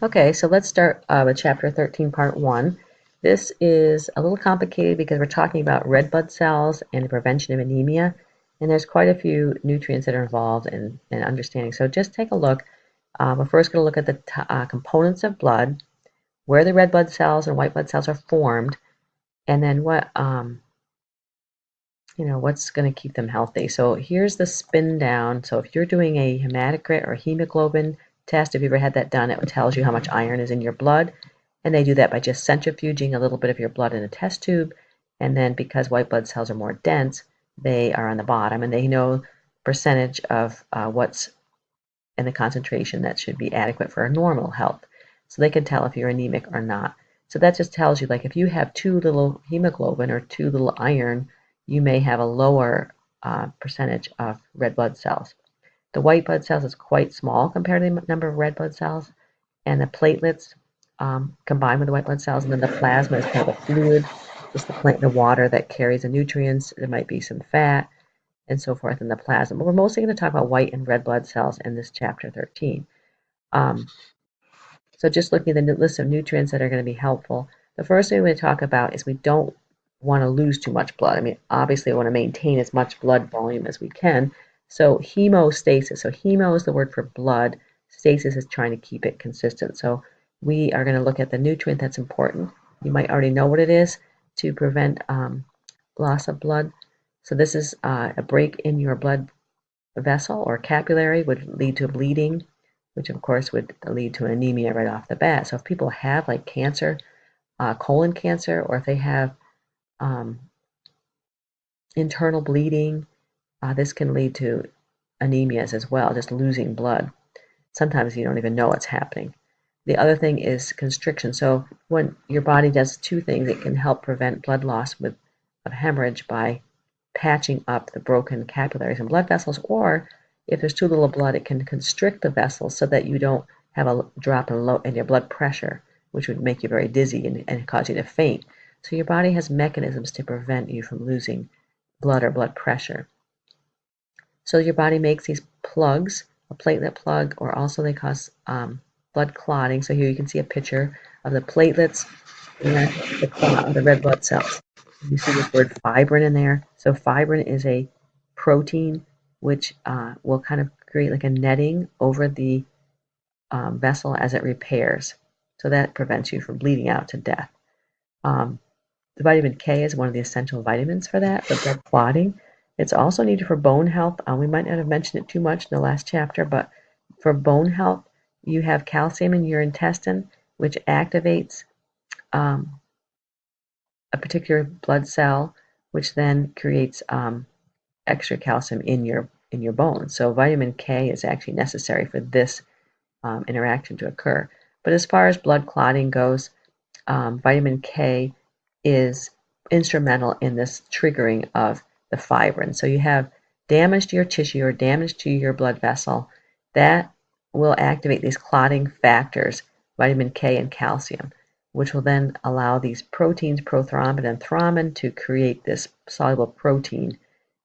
Okay, so let's start with Chapter 13, Part 1. This is a little complicated because we're talking about red blood cells and the prevention of anemia, and there's quite a few nutrients that are involved in understanding. So just take a look. We're first going to look at the components of blood, where the red blood cells and white blood cells are formed, and then what's going to keep them healthy. So here's the spin down. So if you're doing a hematocrit or hemoglobin test, if you ever had that done, it tells you how much iron is in your blood. And they do that by just centrifuging a little bit of your blood in a test tube. And then because white blood cells are more dense, they are on the bottom and they know percentage of what's in the concentration that should be adequate for a normal health. So they can tell if you're anemic or not. So that just tells you, like, if you have too little hemoglobin or too little iron, you may have a lower percentage of red blood cells. The white blood cells is quite small compared to the number of red blood cells, and the platelets combined with the white blood cells, and then the plasma is kind of a fluid, just the water that carries the nutrients. There might be some fat and so forth in the plasma. But we're mostly going to talk about white and red blood cells in this chapter 13. Um, so just looking at the list of nutrients that are going to be helpful, the first thing we're going to talk about is we don't want to lose too much blood. I mean, obviously we want to maintain as much blood volume as we can. So hemostasis, so hemo is the word for blood, stasis is trying to keep it consistent. So we are going to look at the nutrient that's important. You might already know what it is to prevent loss of blood. So this is a break in your blood vessel or capillary would lead to bleeding, which of course would lead to anemia right off the bat. So if people have like cancer, colon cancer, or if they have um, internal bleeding, this can lead to anemias as well, just losing blood. Sometimes you don't even know what's happening. The other thing is constriction. So when your body does two things, it can help prevent blood loss of hemorrhage by patching up the broken capillaries and blood vessels, or if there's too little blood, it can constrict the vessels so that you don't have a drop in your blood pressure, which would make you very dizzy and cause you to faint. So your body has mechanisms to prevent you from losing blood or blood pressure. So your body makes these plugs, a platelet plug, or also they cause blood clotting. So here you can see a picture of the platelets and the clot of the red blood cells. You see this word fibrin in there. So fibrin is a protein which will kind of create like a netting over the vessel as it repairs. So that prevents you from bleeding out to death. Um, the vitamin K is one of the essential vitamins for that, for blood clotting. It's also needed for bone health. We might not have mentioned it too much in the last chapter, but for bone health, you have calcium in your intestine, which activates a particular blood cell, which then creates extra calcium in your bones. So vitamin K is actually necessary for this interaction to occur. But as far as blood clotting goes, vitamin K is instrumental in this triggering of the fibrin. So you have damage to your tissue or damage to your blood vessel, that will activate these clotting factors, vitamin K and calcium, which will then allow these proteins, prothrombin and thrombin, to create this soluble protein,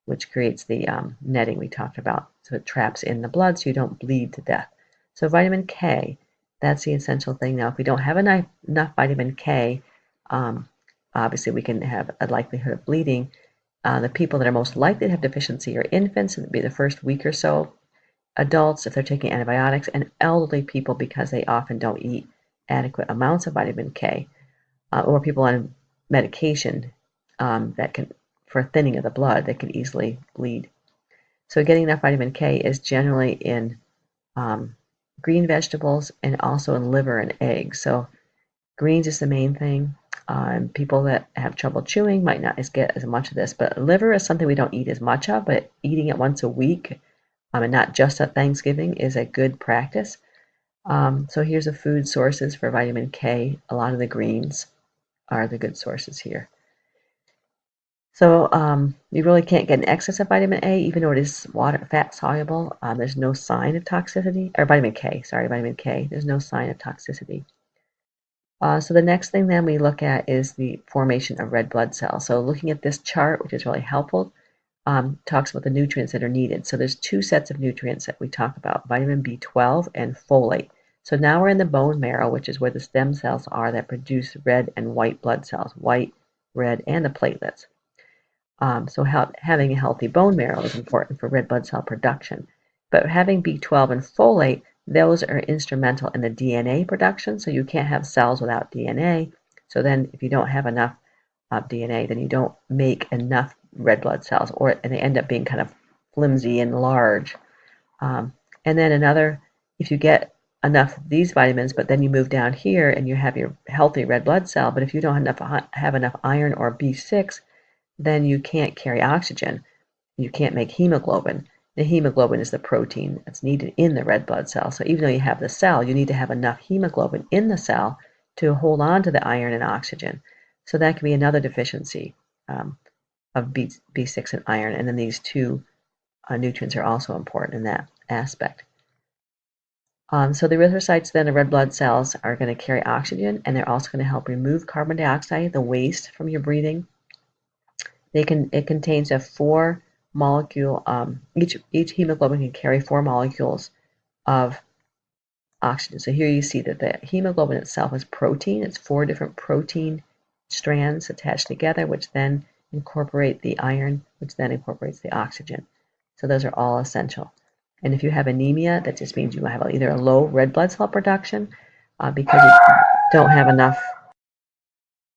which creates the netting we talked about. So it traps in the blood so you don't bleed to death. So vitamin K, that's the essential thing. Now, if we don't have enough vitamin K, obviously we can have a likelihood of bleeding. The people that are most likely to have deficiency are infants, and it'd be the first week or so, adults if they're taking antibiotics, and elderly people because they often don't eat adequate amounts of vitamin K, or people on medication that can, for thinning of the blood, that can easily bleed. So getting enough vitamin K is generally in green vegetables and also in liver and eggs. So greens is the main thing. People that have trouble chewing might not get as much of this, but liver is something we don't eat as much of, but eating it once a week and not just at Thanksgiving is a good practice. So here's the food sources for vitamin K. A lot of the greens are the good sources here. So you really can't get an excess of vitamin A, even though it is fat soluble. There's no sign of toxicity, or vitamin K, sorry, vitamin K. There's no sign of toxicity. So the next thing then we look at is the formation of red blood cells. So looking at this chart, which is really helpful, talks about the nutrients that are needed. So there's two sets of nutrients that we talk about, vitamin B12 and folate. So now we're in the bone marrow, which is where the stem cells are that produce red and white blood cells, white, red, and the platelets. So having a healthy bone marrow is important for red blood cell production. But having B12 and folate, those are instrumental in the DNA production, so you can't have cells without DNA. So then if you don't have enough DNA, then you don't make enough red blood cells, and they end up being kind of flimsy and large. And then if you get enough of these vitamins, but then you move down here and you have your healthy red blood cell, but if you don't have enough iron or B6, then you can't carry oxygen. You can't make hemoglobin. The hemoglobin is the protein that's needed in the red blood cell. So even though you have the cell, you need to have enough hemoglobin in the cell to hold on to the iron and oxygen. So that can be another deficiency of B6 and iron. And then these two nutrients are also important in that aspect. So the erythrocytes, then the red blood cells, are going to carry oxygen, and they're also going to help remove carbon dioxide, the waste from your breathing. It contains a 4-molecule, each hemoglobin can carry 4 molecules of oxygen. So here you see that the hemoglobin itself is protein. It's 4 different protein strands attached together, which then incorporate the iron, which then incorporates the oxygen. So those are all essential. And if you have anemia, that just means you have either a low red blood cell production because you don't have enough.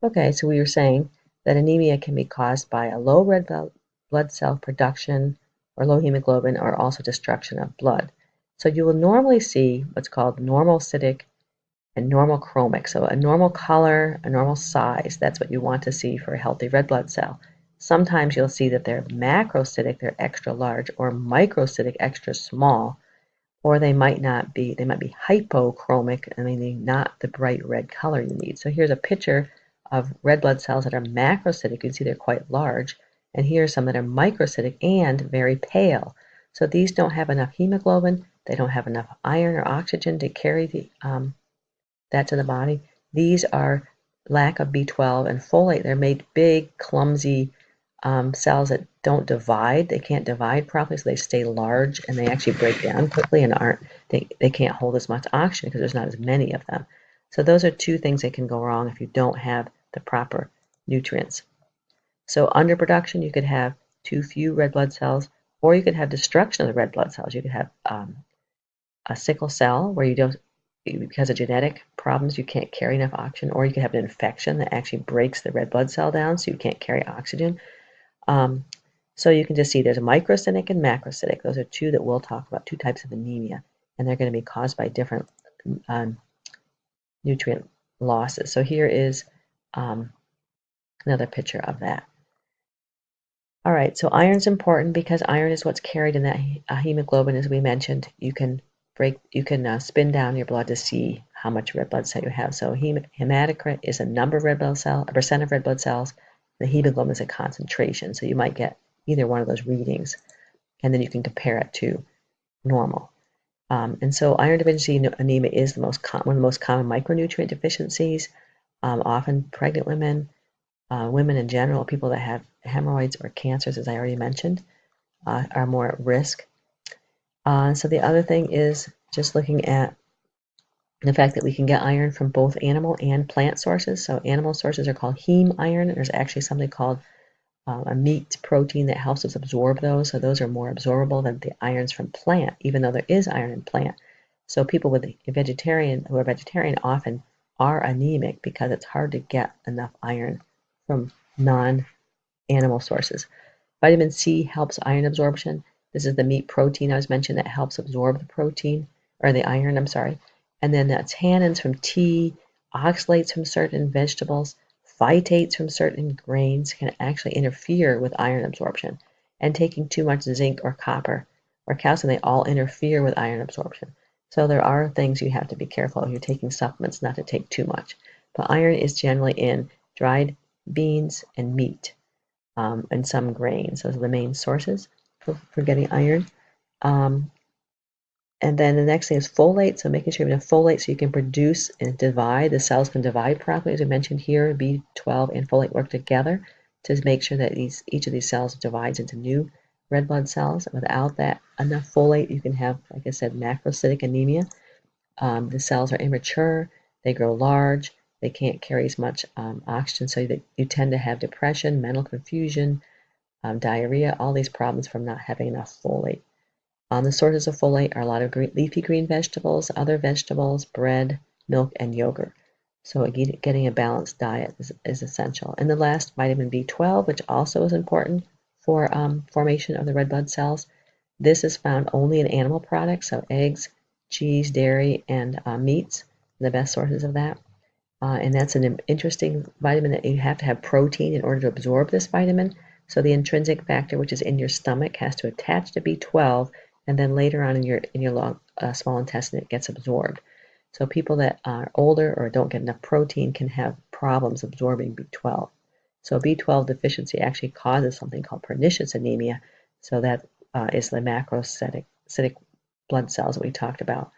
Okay, so we were saying that anemia can be caused by a low red blood cell production or low hemoglobin, or also destruction of blood. So you will normally see what's called normocytic and normochromic. So a normal color, a normal size, that's what you want to see for a healthy red blood cell. Sometimes you'll see that they're macrocytic, they're extra large, or microcytic, extra small, or they might be hypochromic, meaning not the bright red color you need. So here's a picture of red blood cells that are macrocytic. You can see they're quite large. And here are some that are microcytic and very pale. So these don't have enough hemoglobin. They don't have enough iron or oxygen to carry that to the body. These are lack of B12 and folate. They're made big, clumsy cells that don't divide. They can't divide properly, so they stay large, and they actually break down quickly and they can't hold as much oxygen because there's not as many of them. So those are two things that can go wrong if you don't have the proper nutrients. So underproduction, you could have too few red blood cells, or you could have destruction of the red blood cells. You could have a sickle cell where you don't, because of genetic problems, you can't carry enough oxygen, or you could have an infection that actually breaks the red blood cell down so you can't carry oxygen. So you can just see there's a microcytic and macrocytic. Those are two that we'll talk about, two types of anemia, and they're going to be caused by different nutrient losses. So here is another picture of that. All right, so iron's important because iron is what's carried in that hemoglobin, as we mentioned. You can spin down your blood to see how much red blood cell you have. So hematocrit is a number of red blood cells, a percent of red blood cells. The hemoglobin is a concentration. So you might get either one of those readings, and then you can compare it to normal. And so iron deficiency anemia is one of the most common micronutrient deficiencies. Often pregnant women, women in general, people that have hemorrhoids or cancers, as I already mentioned, are more at risk. So the other thing is just looking at the fact that we can get iron from both animal and plant sources. So animal sources are called heme iron. There's actually something called a meat protein that helps us absorb those. So those are more absorbable than the irons from plant, even though there is iron in plant. So people who are vegetarian often are anemic because it's hard to get enough iron from non-animal sources. Vitamin C helps iron absorption. This is the meat protein I was mentioning that helps absorb the protein, or the iron, I'm sorry. And then that's tannins from tea, oxalates from certain vegetables, phytates from certain grains can actually interfere with iron absorption. And taking too much zinc or copper or calcium, they all interfere with iron absorption. So there are things you have to be careful if you're taking supplements not to take too much. But iron is generally in dried beans and meat, and some grains. Those are the main sources for getting iron. And then the next thing is folate. So making sure you have folate so you can produce and divide. The cells can divide properly, as we mentioned here. B12 and folate work together to make sure that each of these cells divides into new red blood cells. Without that enough folate, you can have, like I said, macrocytic anemia. The cells are immature, they grow large, they can't carry as much oxygen, so that you tend to have depression, mental confusion, diarrhea, all these problems from not having enough folate. The sources of folate are a lot of leafy green vegetables, other vegetables, bread, milk, and yogurt. So getting a balanced diet is essential. And the last, vitamin B12, which also is important for formation of the red blood cells. This is found only in animal products, so eggs, cheese, dairy, and meats, the best sources of that. And that's an interesting vitamin that you have to have protein in order to absorb this vitamin. So the intrinsic factor, which is in your stomach, has to attach to B12, and then later on in your small intestine, it gets absorbed. So people that are older or don't get enough protein can have problems absorbing B12. So B12 deficiency actually causes something called pernicious anemia. So that is the macrocytic blood cells that we talked about.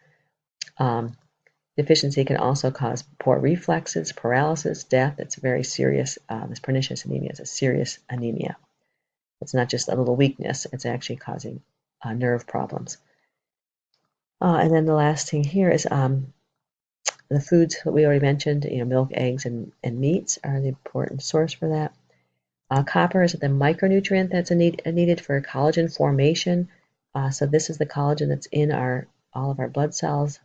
Deficiency can also cause poor reflexes, paralysis, death. It's very serious. This pernicious anemia is a serious anemia. It's not just a little weakness, it's actually causing nerve problems. And then the last thing here is the foods that we already mentioned, milk, eggs, and meats are the important source for that. Copper is the micronutrient that's needed for collagen formation. So this is the collagen that's in all of our blood cells.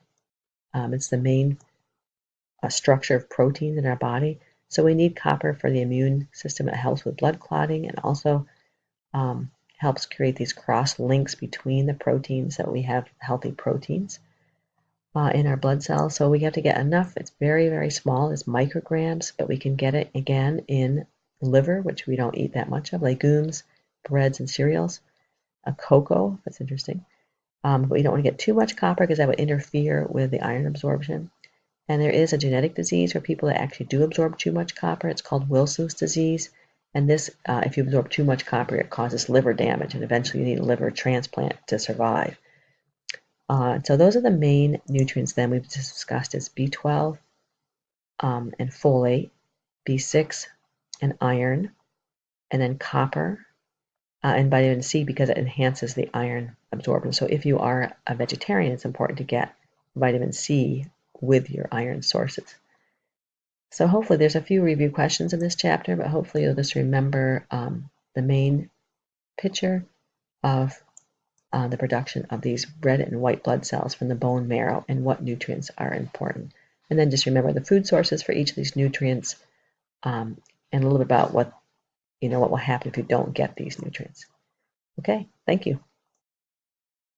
It's the main structure of proteins in our body. So we need copper for the immune system. It helps with blood clotting and also helps create these cross links between the proteins, that we have healthy proteins in our blood cells. So we have to get enough. It's very, very small. It's micrograms, but we can get it again in liver, which we don't eat that much of, legumes, breads, and cereals. Cocoa, that's interesting. But we don't want to get too much copper because that would interfere with the iron absorption. And there is a genetic disease for people that actually do absorb too much copper. It's called Wilson's disease. And this, if you absorb too much copper, it causes liver damage, and eventually you need a liver transplant to survive. So those are the main nutrients then we've discussed is B12 and folate, B6 and iron, and then copper and vitamin C because it enhances the iron absorption. So if you are a vegetarian, it's important to get vitamin C with your iron sources. So hopefully there's a few review questions in this chapter, but hopefully you'll just remember the main picture of the production of these red and white blood cells from the bone marrow and what nutrients are important. And then just remember the food sources for each of these nutrients and a little bit about what will happen if you don't get these nutrients. Okay, thank you.